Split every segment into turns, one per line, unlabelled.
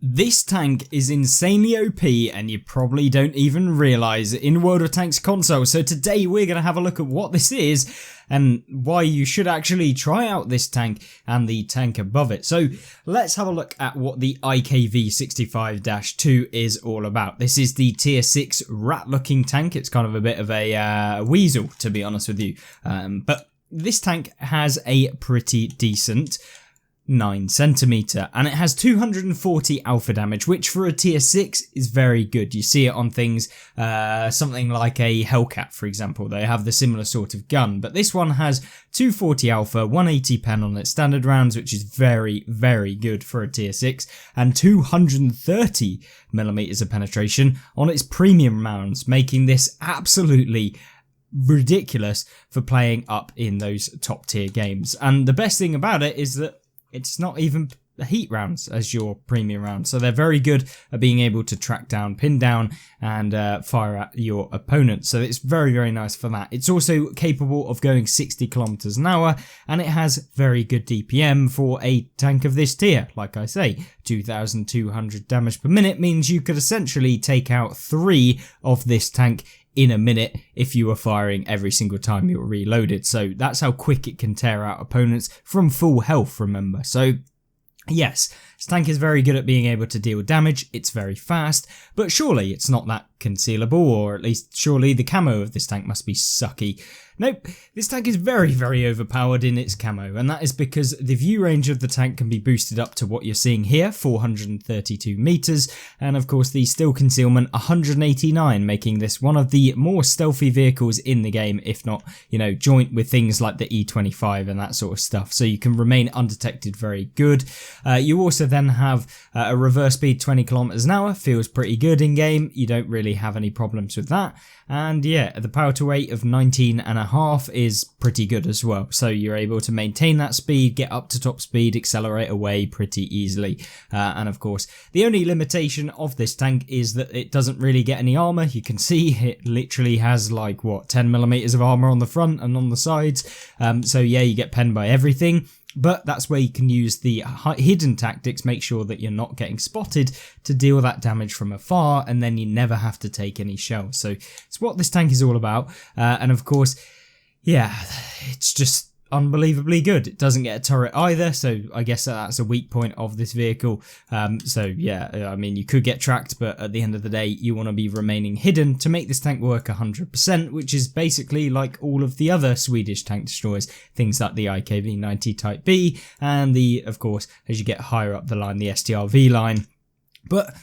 This tank is insanely OP and you probably don't even realise it in World of Tanks console. So today we're going to have a look at what this is and why you should actually try out this tank and the tank above it. So let's have a look at what the IKV 65-2 is all about. This is the tier 6 rat looking tank. It's kind of a bit of a weasel, to be honest with you. But this tank has a pretty decent 9cm and it has 240 alpha damage, which for a tier 6 is very good. You see it on things something like a Hellcat, for example. They have the similar sort of gun, but this one has 240 alpha, 180 pen on its standard rounds, which is very good for a tier 6, and 230mm of penetration on its premium rounds, making this absolutely ridiculous for playing up in those top tier games. And the best thing about it is that it's not even heat rounds as your premium rounds, so they're very good at being able to track down, pin down, and fire at your opponent. So it's very nice for that. It's also capable of going 60 kilometers an hour, and it has very good DPM for a tank of this tier. Like I say, 2,200 damage per minute means you could essentially take out 3 of this tank in a minute if you were firing every single time you were reloaded. So that's how quick it can tear out opponents from full health, remember. So yes, this tank is very good at being able to deal damage. It's very fast, but surely it's not that concealable, or at least surely the camo of this tank must be sucky. Nope, this tank is very overpowered in its camo, and that is because the view range of the tank can be boosted up to what you're seeing here, 432 meters, and of course the still concealment 189, making this one of the more stealthy vehicles in the game, if not, you know, joint with things like the E25 and that sort of stuff, so you can remain undetected very good. You also then have a reverse speed 20 kilometers an hour, feels pretty good in game, you don't really have any problems with that. And yeah, the power to weight of 19.5 is pretty good as well. So you're able to maintain that speed, get up to top speed, accelerate away pretty easily. And of course, the only limitation of this tank is that it doesn't really get any armor. You can see it literally has like, what, 10mm of armor on the front and on the sides. So yeah, you get penned by everything. But that's where you can use the hidden tactics, make sure that you're not getting spotted to deal that damage from afar, and then you never have to take any shells. So it's what this tank is all about. And of course, yeah, it's just unbelievably good. It doesn't get a turret either, so I guess that's a weak point of this vehicle. So yeah, I mean, you could get tracked, but at the end of the day, you want to be remaining hidden to make this tank work 100%, which is basically like all of the other Swedish tank destroyers, things like the IKV 90 Type B, and the, of course, as you get higher up the line, the STRV line. But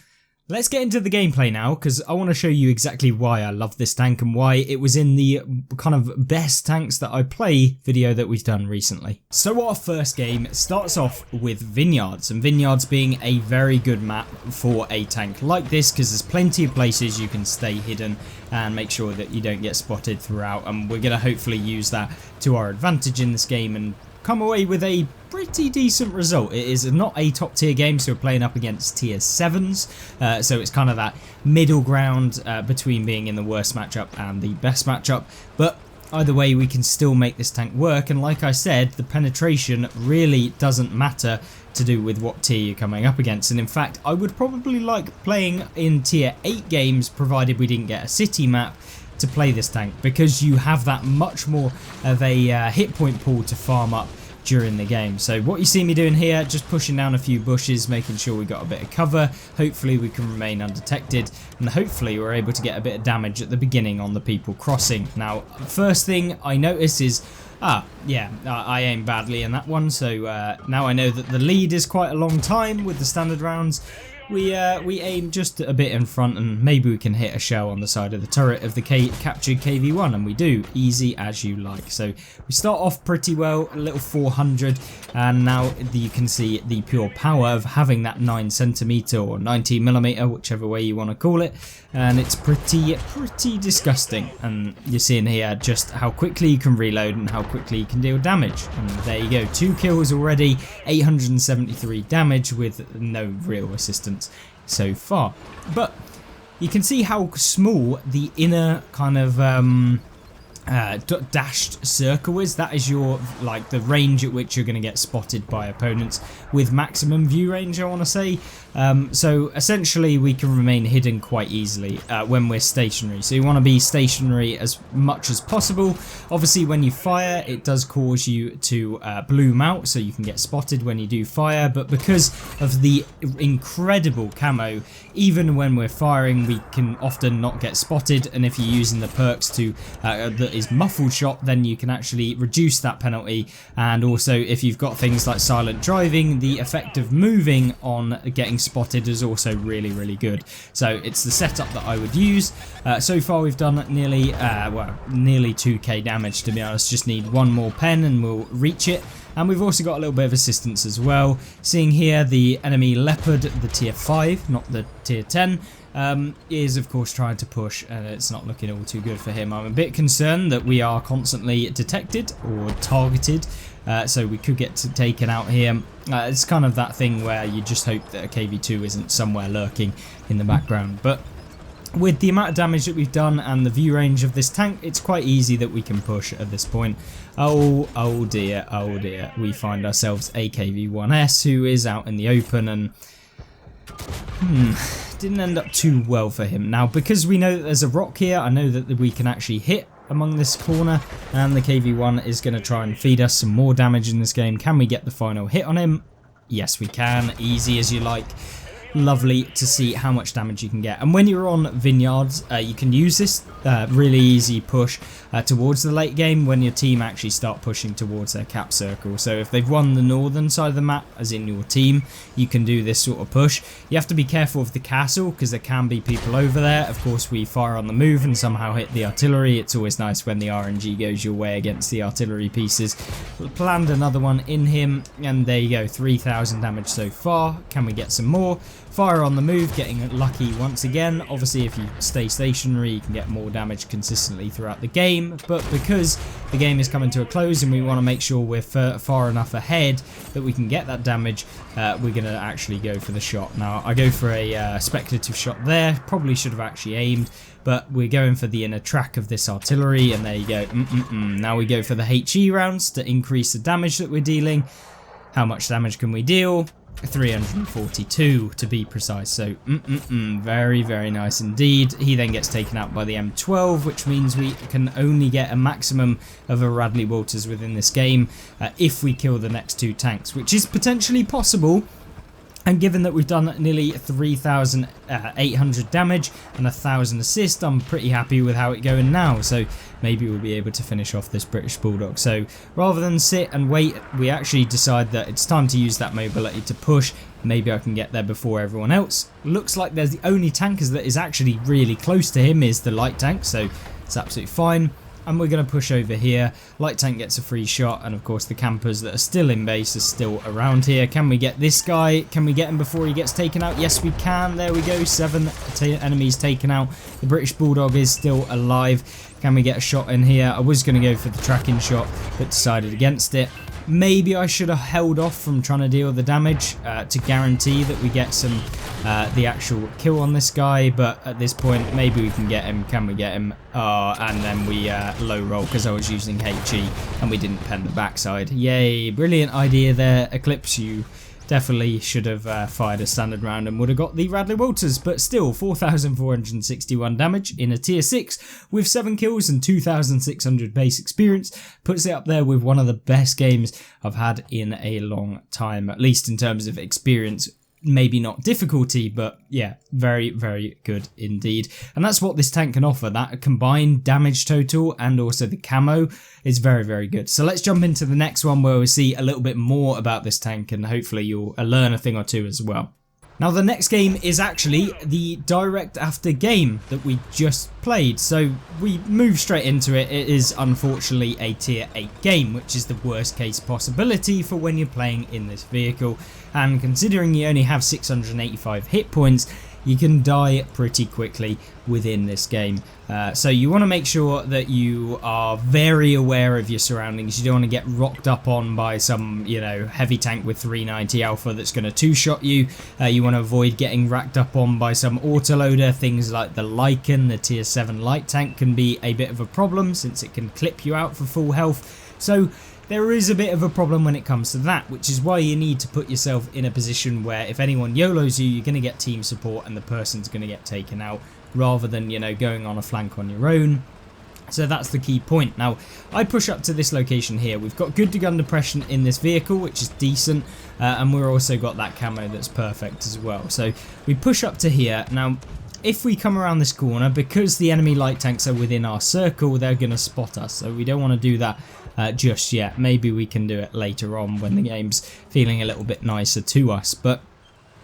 let's get into the gameplay now, because I want to show you exactly why I love this tank and why it was in the kind of best tanks that I play video that we've done recently. So our first game starts off with Vineyards, and Vineyards being a very good map for a tank like this, because there's plenty of places you can stay hidden and make sure that you don't get spotted throughout, and we're going to hopefully use that to our advantage in this game and come away with a pretty decent result. It is not a top tier game, so we're playing up against tier 7s, so it's kind of that middle ground between being in the worst matchup and the best matchup, but either way we can still make this tank work. And like I said, the penetration really doesn't matter to do with what tier you're coming up against, and in fact I would probably like playing in tier 8 games, provided we didn't get a city map, to play this tank, because you have that much more of a hit point pool to farm up during the game. So what you see me doing here, just pushing down a few bushes, making sure we got a bit of cover. Hopefully we can remain undetected, and hopefully we're able to get a bit of damage at the beginning on the people crossing. Now, first thing I notice is, I aimed badly in that one, so now I know that the lead is quite a long time with the standard rounds. We aim just a bit in front, and maybe we can hit a shell on the side of the turret of the captured KV-1, and we do, easy as you like. So we start off pretty well, a little 400, and now you can see the pure power of having that 9cm or 90mm, whichever way you want to call it, and it's pretty disgusting. And you're seeing here just how quickly you can reload and how quickly you can deal damage, and there you go, 2 kills already, 873 damage with no real assistance so far. But you can see how small the inner kind of dashed circle is. That is your, like, the range at which you're going to get spotted by opponents with maximum view range, I want to say. So essentially we can remain hidden quite easily when we're stationary. So you want to be stationary as much as possible. Obviously when you fire, it does cause you to bloom out, so you can get spotted when you do fire, but because of the incredible camo, even when we're firing we can often not get spotted, and if you're using the perks to that is muffled shot, then you can actually reduce that penalty. And also if you've got things like silent driving, the effect of moving on getting spotted is also really good. So it's the setup that I would use. So far we've done nearly 2k damage, to be honest. Just need one more pen and we'll reach it. And we've also got a little bit of assistance as well. Seeing here the enemy leopard, the tier 5, not the tier 10, is of course trying to push, and it's not looking all too good for him. I'm a bit concerned that we are constantly detected or targeted, so we could get taken out here. It's kind of that thing where you just hope that a KV2 isn't somewhere lurking in the background. But with the amount of damage that we've done and the view range of this tank, it's quite easy that we can push at this point. Oh dear, we find ourselves a KV1S who is out in the open, and didn't end up too well for him. Now because we know that there's a rock here, I know that we can actually hit among this corner, and the KV1 is going to try and feed us some more damage in this game. Can we get the final hit on him? Yes we can, easy as you like. Lovely to see how much damage you can get. And when you're on vineyards, you can use this really easy push towards the late game when your team actually start pushing towards their cap circle. So if they've won the northern side of the map, as in your team, you can do this sort of push. You have to be careful of the castle because there can be people over there. Of course we fire on the move and somehow hit the artillery. It's always nice when the RNG goes your way against the artillery pieces. Planned another one in him, and there you go, 3,000 damage so far. Can we get some more? Fire on the move, getting lucky once again. Obviously if you stay stationary you can get more damage consistently throughout the game, but because the game is coming to a close and we want to make sure we're far enough ahead that we can get that damage, we're going to actually go for the shot. Now I go for a speculative shot there, probably should have actually aimed, but we're going for the inner track of this artillery, and there you go. Now we go for the HE rounds to increase the damage that we're dealing. How much damage can we deal? 342 to be precise, so very nice indeed. He then gets taken out by the M12, which means we can only get a maximum of a Radley Walters within this game if we kill the next two tanks, which is potentially possible. And given that we've done nearly 3,800 damage and 1,000 assists, I'm pretty happy with how it's going now. So maybe we'll be able to finish off this British Bulldog. So rather than sit and wait, we actually decide that it's time to use that mobility to push. Maybe I can get there before everyone else. Looks like there's the only tankers that is actually really close to him is the light tank, so it's absolutely fine. And we're going to push over here. Light tank gets a free shot, and of course the campers that are still in base are still around here. Can we get this guy? Can we get him before he gets taken out? Yes we can. There we go, 7 enemies taken out. The British Bulldog is still alive. Can we get a shot in here? I was going to go for the tracking shot but decided against it. Maybe I should have held off from trying to deal the damage to guarantee that we get some the actual kill on this guy, but at this point maybe we can get him. Can we get him? And then we low roll because I was using HE and we didn't pen the backside. Yay, brilliant idea there, Eclipse. You definitely should have fired a standard round and would have got the Radley Walters, but still 4,461 damage in a tier 6 with 7 kills and 2,600 base experience puts it up there with one of the best games I've had in a long time, at least in terms of experience. Maybe not difficulty, but yeah, very good indeed. And that's what this tank can offer. That combined damage total and also the camo is very good. So let's jump into the next one where we'll see a little bit more about this tank, and hopefully you'll learn a thing or two as well. Now the next game is actually the direct after game that we just played, so we move straight into it. It is unfortunately a tier 8 game, which is the worst case possibility for when you're playing in this vehicle, and considering you only have 685 hit points, you can die pretty quickly within this game. So you want to make sure that you are very aware of your surroundings. You don't want to get rocked up on by some, you know, heavy tank with 390 alpha that's going to two-shot you. You want to avoid getting racked up on by some autoloader. Things like the Lycan, the tier 7 light tank, can be a bit of a problem since it can clip you out for full health. So there is a bit of a problem when it comes to that, which is why you need to put yourself in a position where if anyone YOLOs you, you're going to get team support and the person's going to get taken out, rather than, you know, going on a flank on your own. So that's the key point. Now, I push up to this location here. We've got good gun depression in this vehicle, which is decent, and we've also got that camo that's perfect as well. So we push up to here. Now, if we come around this corner, because the enemy light tanks are within our circle, they're going to spot us. So we don't want to do that just yet. Maybe we can do it later on when the game's feeling a little bit nicer to us. But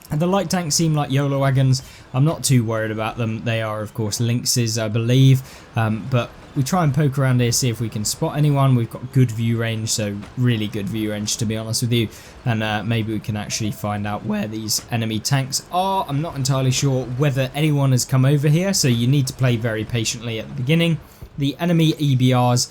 the light tanks seem like YOLO wagons. I'm not too worried about them. They are, of course, Lynxes, I believe. But we try and poke around here, see if we can spot anyone. We've got good view range, so really good view range, to be honest with you. And maybe we can actually find out where these enemy tanks are. I'm not entirely sure whether anyone has come over here, so you need to play very patiently at the beginning. The enemy EBRs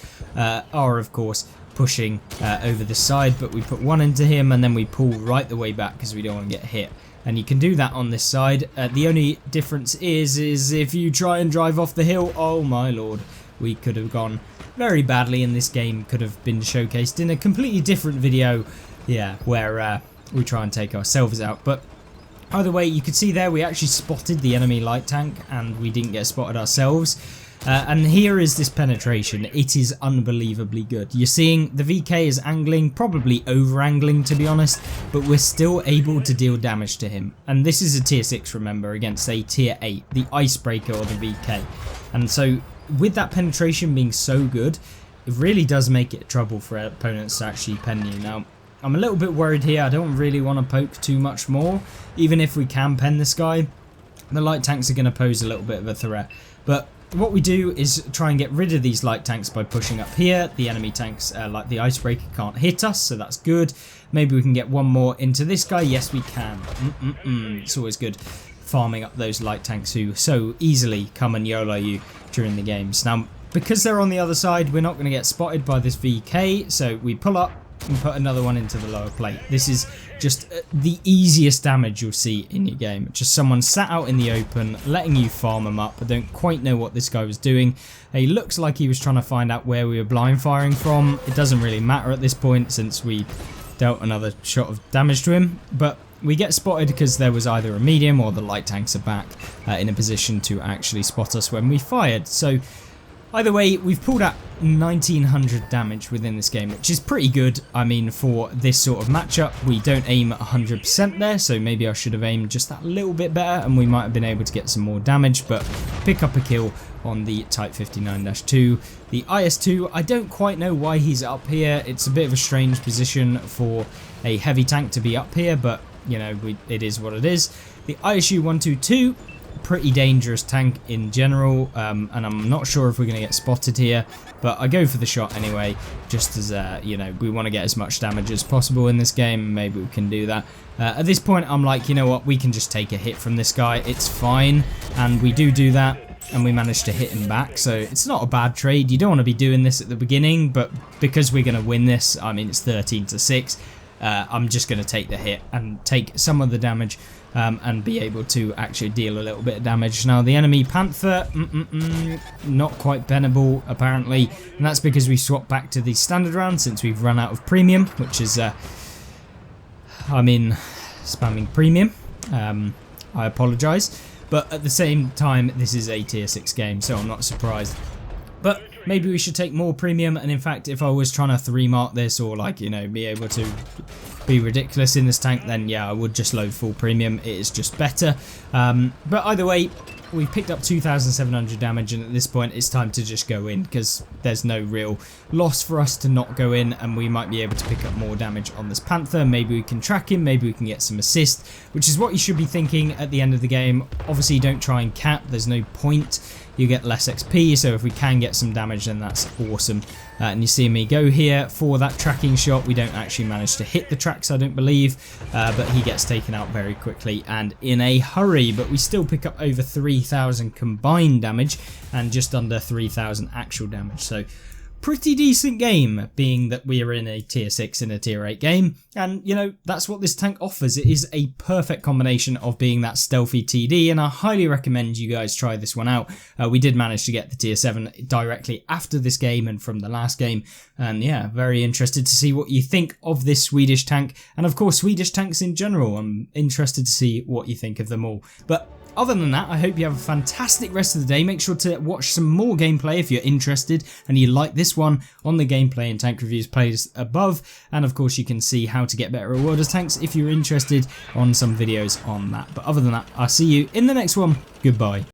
are, of course, pushing over the side, but we put one into him and then we pull right the way back because we don't want to get hit. And you can do that on this side. The only difference is if you try and drive off the hill, oh my lord, we could have gone very badly, and this game could have been showcased in a completely different video, yeah, where we try and take ourselves out. But either way, you could see there we actually spotted the enemy light tank and we didn't get spotted ourselves. And here is this penetration. It is unbelievably good. You're seeing the VK is angling, probably over angling to be honest, but we're still able to deal damage to him. And this is a tier 6, remember, against a tier 8, the icebreaker or the VK. And so with that penetration being so good, it really does make it trouble for opponents to actually pen you. Now, I'm a little bit worried here. I don't really want to poke too much more. Even if we can pen this guy, the light tanks are going to pose a little bit of a threat. But what we do is try and get rid of these light tanks by pushing up here. The enemy tanks, like the icebreaker, can't hit us, so that's good. Maybe we can get one more into this guy. Yes, we can. It's always good farming up those light tanks who so easily come and YOLO you during the games. Now, because they're on the other side, we're not going to get spotted by this VK, so we pull up and put another one into the lower plate. This is just the easiest damage you'll see in your game. Just someone sat out in the open, letting you farm them up. I don't quite know what this guy was doing. He looks like he was trying to find out where we were blind firing from. It doesn't really matter at this point since we dealt another shot of damage to him, but we get spotted because there was either a medium or the light tanks are back in a position to actually spot us when we fired. So either way, we've pulled out 1900 damage within this game, which is pretty good. I mean, for this sort of matchup, we don't aim at 100% there, so maybe I should have aimed just that little bit better and we might have been able to get some more damage, but pick up a kill on the Type 59-2. The IS-2, I don't quite know why he's up here. It's a bit of a strange position for a heavy tank to be up here, but, you know, it is what it is. The ISU-122, pretty dangerous tank in general, and I'm not sure if we're going to get spotted here, but I go for the shot anyway, just as you know, we want to get as much damage as possible in this game. Maybe we can do that. At this point I'm like, you know what, we can just take a hit from this guy, it's fine, and we do that, and we managed to hit him back, so it's not a bad trade. You don't want to be doing this at the beginning, but because we're going to win this, I mean, it's 13-6, I'm just going to take the hit and take some of the damage and be able to actually deal a little bit of damage. Now, the enemy Panther, not quite pennable, apparently, and that's because we swapped back to the standard round since we've run out of premium, which is, I mean, spamming premium. I apologise, but at the same time, this is a tier 6 game, so I'm not surprised. But maybe we should take more premium, and in fact, if I was trying to 3-mark this or, like, you know, be able to be ridiculous in this tank, then yeah, I would just load full premium. It is just better. But either way, we've picked up 2,700 damage, and at this point it's time to just go in because there's no real loss for us to not go in, and we might be able to pick up more damage on this Panther. Maybe we can track him, maybe we can get some assist, which is what you should be thinking at the end of the game. Obviously, don't try and cap, there's no point. you get less XP, so if we can get some damage then that's awesome. And you see me go here for that tracking shot. We don't actually manage to hit the tracks, I don't believe, but he gets taken out very quickly and in a hurry, but we still pick up over 3,000 combined damage and just under 3,000 actual damage, so pretty decent game, being that we are in a tier 6 and a tier 8 game. And you know, that's what this tank offers. It is a perfect combination of being that stealthy TD, and I highly recommend you guys try this one out. We did manage to get the tier 7 directly after this game and from the last game, and yeah, very interested to see what you think of this Swedish tank, and of course Swedish tanks in general. I'm interested to see what you think of them all. But other than that, I hope you have a fantastic rest of the day. Make sure to watch some more gameplay if you're interested and you like this one on the gameplay and tank reviews plays above. And of course you can see how to get better reward as tanks if you're interested on some videos on that. But other than that, I'll see you in the next one. Goodbye.